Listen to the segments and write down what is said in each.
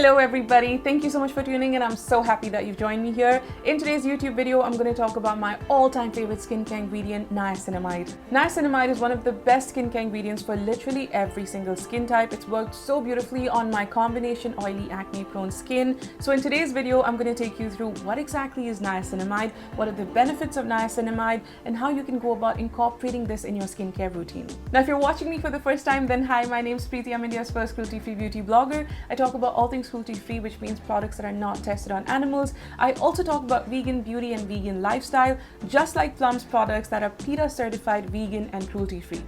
Hello everybody, thank you so much for tuning in. I'm so happy that you've joined me here. In today's YouTube video, I'm going to talk about my all-time favorite skincare ingredient, niacinamide. Niacinamide is one of the best skincare ingredients for literally every single skin type. It's worked so beautifully on my combination oily acne-prone skin. So in today's video, I'm going to take you through what exactly is niacinamide, what are the benefits of niacinamide, and how you can go about incorporating this in your skincare routine. Now, if you're watching me for the first time, then hi, my name's Preeti. I'm India's first cruelty-free beauty blogger. I talk about all things cruelty-free, which means products that are not tested on animals. I also talk about vegan beauty and vegan lifestyle, just like Plum's products that are PETA-certified, vegan and cruelty-free.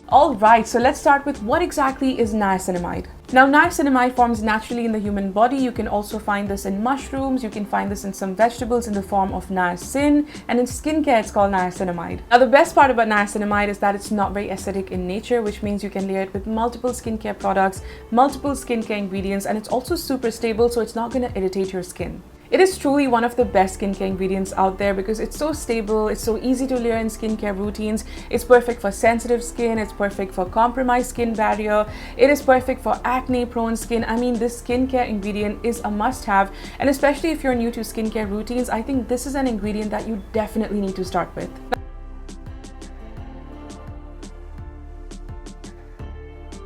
Alright, so let's start with what exactly is niacinamide. Now, niacinamide forms naturally in the human body. You can also find this in mushrooms, you can find this in some vegetables in the form of niacin, and in skincare it's called niacinamide. Now, the best part about niacinamide is that it's not very acidic in nature, which means you can layer it with multiple skincare products, multiple skincare ingredients, and it's also super stable, so it's not going to irritate your skin. It is truly one of the best skincare ingredients out there because it's so stable, it's so easy to layer in skincare routines, it's perfect for sensitive skin, it's perfect for compromised skin barrier, it is perfect for acne-prone skin. I mean, this skincare ingredient is a must-have, and especially if you're new to skincare routines, I think this is an ingredient that you definitely need to start with.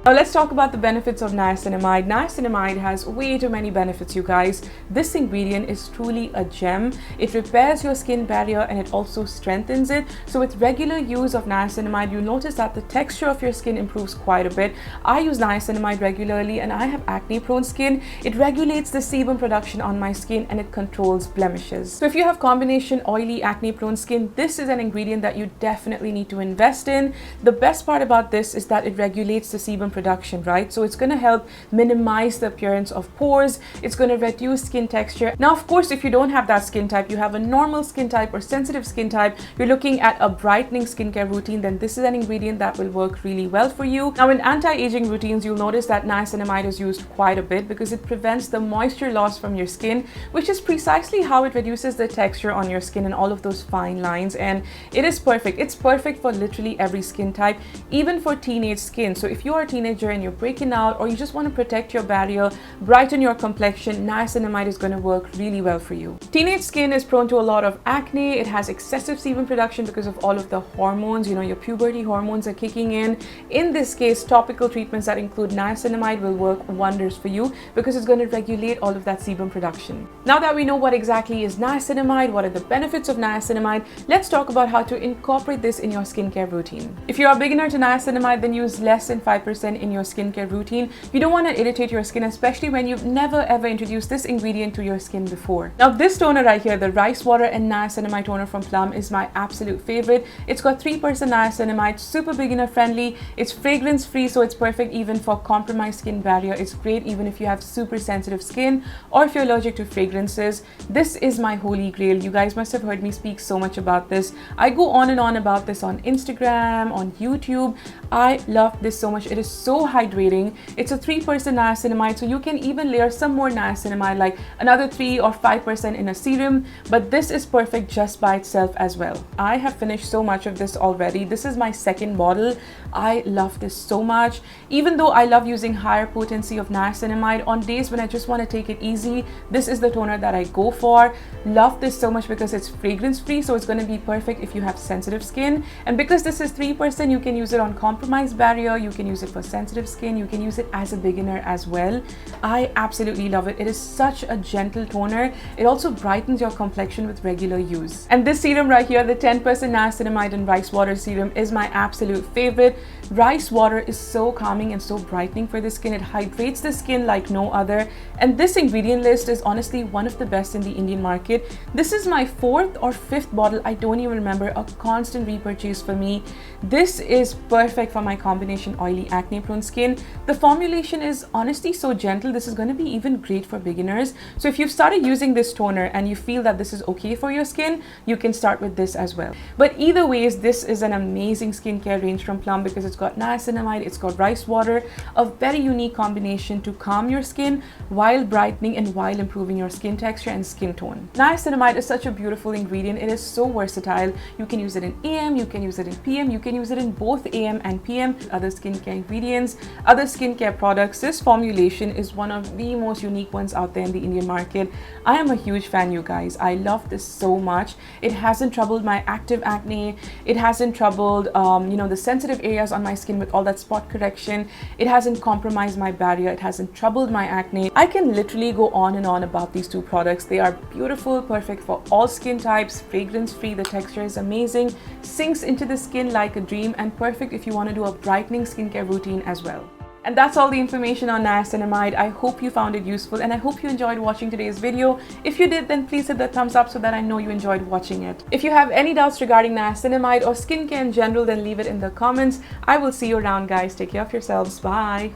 Now let's talk about the benefits of niacinamide. Niacinamide has way too many benefits, you guys. This ingredient is truly a gem. It repairs your skin barrier and it also strengthens it. So with regular use of niacinamide, you'll notice that the texture of your skin improves quite a bit. I use niacinamide regularly and I have acne-prone skin. It regulates the sebum production on my skin and it controls blemishes. So if you have combination oily acne-prone skin, this is an ingredient that you definitely need to invest in. The best part about this is that it regulates the sebum production, right? So it's going to help minimize the appearance of pores. It's going to reduce skin texture. Now, of course, if you don't have that skin type, you have a normal skin type or sensitive skin type, you're looking at a brightening skincare routine, then this is an ingredient that will work really well for you. Now, in anti-aging routines, you'll notice that niacinamide is used quite a bit because it prevents the moisture loss from your skin, which is precisely how it reduces the texture on your skin and all of those fine lines. And it is perfect. It's perfect for literally every skin type, even for teenage skin. So if you are a teenager and you're breaking out, or you just want to protect your barrier, brighten your complexion, niacinamide is going to work really well for you. Teenage skin is prone to a lot of acne. It has excessive sebum production because of all of the hormones. You know, your puberty hormones are kicking in. In this case, topical treatments that include niacinamide will work wonders for you because it's going to regulate all of that sebum production. Now that we know what exactly is niacinamide, what are the benefits of niacinamide, let's talk about how to incorporate this in your skincare routine. If you're a beginner to niacinamide, then use less than 5% in your skincare routine. You don't want to irritate your skin, especially when you've never ever introduced this ingredient to your skin before. Now, this toner right here, the rice water and niacinamide toner from Plum, is my absolute favorite. It's got 3% niacinamide, super beginner friendly. It's fragrance free, so it's perfect even for compromised skin barrier. It's great even if you have super sensitive skin or if you're allergic to fragrances. This is my holy grail. You guys must have heard me speak so much about this. I go on and on about this on Instagram, on YouTube. I love this so much. It is so hydrating. It's a 3% niacinamide, so you can even layer some more niacinamide, like another 3 or 5% in a serum, but this is perfect just by itself as well. I have finished so much of this already. This is my second bottle. I love this so much. Even though I love using higher potency of niacinamide, on days when I just want to take it easy, this is the toner that I go for. Love this so much because it's fragrance free, so it's going to be perfect if you have sensitive skin, and because this is 3%, you can use it on compromised barrier, you can use it for sensitive skin, you can use it as a beginner as well. I absolutely love it. It is such a gentle toner. It also brightens your complexion with regular use. And this serum right here, the 10% niacinamide and rice water serum, is my absolute favorite. Rice water is so calming and so brightening for the skin. It hydrates the skin like no other, and this ingredient list is honestly one of the best in the Indian market. This is my 4th or 5th bottle, I don't even remember, a constant repurchase for me. This is perfect for my combination oily acne prone skin. The formulation is honestly so gentle. This is going to be even great for beginners. So if you've started using this toner and you feel that this is okay for your skin, you can start with this as well. But either ways, this is an amazing skincare range from Plum because it's got niacinamide, it's got rice water, a very unique combination to calm your skin while brightening and while improving your skin texture and skin tone. Niacinamide is such a beautiful ingredient. It is so versatile. You can use it in AM, you can use it in PM, you can use it in both AM and PM. Other skincare ingredients, other skincare products. This formulation is one of the most unique ones out there in the Indian market. I am a huge fan, you guys. I love this so much. It hasn't troubled my active acne. It hasn't troubled the sensitive areas on my skin with all that spot correction. It hasn't compromised my barrier. It hasn't troubled my acne. I can literally go on and on about these two products. They are beautiful, perfect for all skin types, fragrance free. The texture is amazing, sinks into the skin like a dream, and perfect if you want to do a brightening skincare routine as well. And that's all the information on niacinamide. I hope you found it useful and I hope you enjoyed watching today's video. If you did, then please hit the thumbs up so that I know you enjoyed watching it. If you have any doubts regarding niacinamide or skincare in general, then leave it in the comments. I will see you around, guys. Take care of yourselves. Bye.